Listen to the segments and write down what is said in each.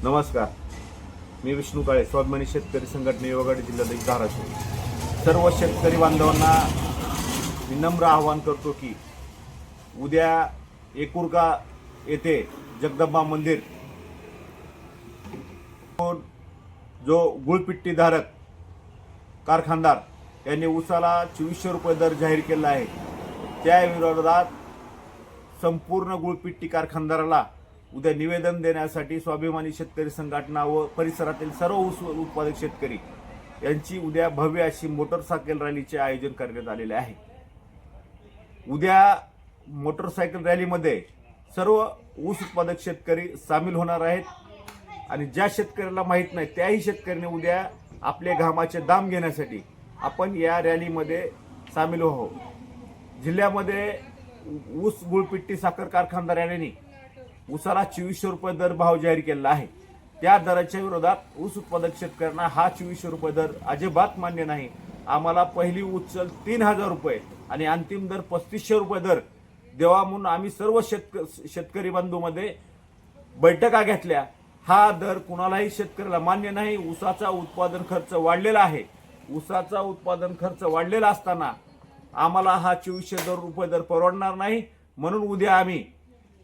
नमस्कार, मी विष्णू काळे, स्वाभिमानी शेतकरी संघटना युवगड जिल्ह्यातील धाराशिव. सर्व शेतकरी बांधवांना विनम्र आवाहन करतो की उद्या एकुरका येथे जगदंबा मंदिर जो गुळपिट्टी धारक कारखानदार यांनी उसाला 2400 रुपये दर जाहीर केला आहे, त्या विरोधात संपूर्ण गुळपिट्टी कारखानदाराला उद्या निवेदन देण्यासाठी स्वाभिमानी शेतकरी संघटना व परिसरातील सर्व ऊस उत्पादक शेतकरी यांची उद्या भव्य अशी मोटरसायकल रॅलीचे आयोजन करण्यात आलेले आहे. उद्या मोटरसायकल रॅलीमध्ये सर्व ऊस उत्पादक शेतकरी सामील होणार आहेत आणि ज्या शेतकऱ्याला माहीत नाही त्याही शेतकऱ्यांनी उद्या आपले घामाचे दाम घेण्यासाठी आपण या रॅलीमध्ये सामील व्हावं. जिल्ह्यामध्ये ऊस गुळपिट्टी साखर कारखानदार यांनी उसाला 2400 रुपये दर भाव जाहीर केला आहे. त्या दराच्या विरोधात ऊस उत्पादक शेतकऱ्यांना हा 2400 रुपये दर अजिबात मान्य नाही. आम्हाला पहिली उचल 3000 रुपये आणि अंतिम दर 3500 रुपये दर देवा म्हणून आम्ही सर्व शेतकरी बंधूमध्ये बैठका घेतल्या. हा दर कुणालाही शेतकऱ्याला मान्य नाही. ऊसाचा उत्पादन खर्च वाढलेला आहे. ऊसाचा उत्पादन खर्च वाढलेला असताना आम्हाला हा 2400 रुपये दर परवडणार नाही. म्हणून उद्या आम्ही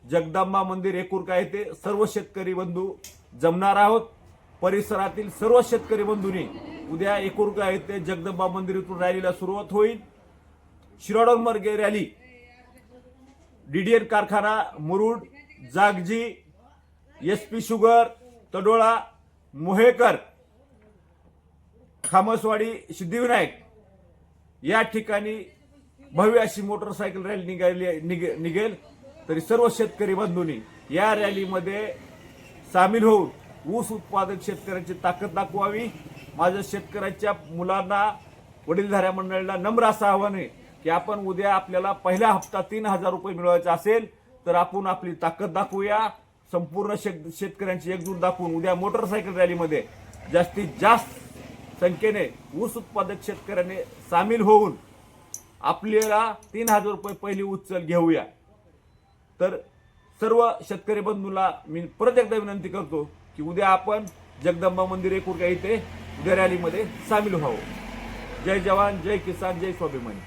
जगदंबा मंदिर एकुरका येथे सर्व शेतकरी बंधू जमणार आहोत. परिसरातील सर्व शेतकरी बंधूंनी उद्या एकुरका येथे जगदंबा मंदिर इथून रॅलीला सुरुवात होईल. शिरोडोनमार्गे रॅली डीडीएन कारखाना, मुरुड, जागजी, एसपी शुगर, तडोळा, मोहेकर, खामसवाडी, सिद्धिविनायक या ठिकाणी भव्य अशी मोटरसायकल रॅली निघेल. तरी सर्व शेतकरी बंधूंनी या रॅलीमध्ये सामील होऊन ऊस उत्पादक शेतकऱ्यांची ताकद दाखवावी. माझ्या शेतकऱ्यांच्या मुलांना, वडीलधाऱ्या मंडळीला नम्र असं आव्हान आहे की आपण उद्या आपल्याला पहिला हप्ता 3000 रुपये मिळवायचा असेल तर आपण आपली ताकद दाखवूया. संपूर्ण शेतकऱ्यांची एकजूट दाखवून उद्या मोटरसायकल रॅलीमध्ये जास्तीत जास्त संख्येने ऊस उत्पादक शेतकऱ्यांनी सामील होऊन आपल्याला 3000 रुपये पहिली उचल घेऊया. तर सर्व शेतकरी बंधूंना मी परत एकदा विनंती करतो की उद्या आपण जगदंबा मंदिर एकुरका येथे उद्या रॅलीमध्ये सामील व्हावं. जय जवान, जय किसान, जय स्वाभिमानी.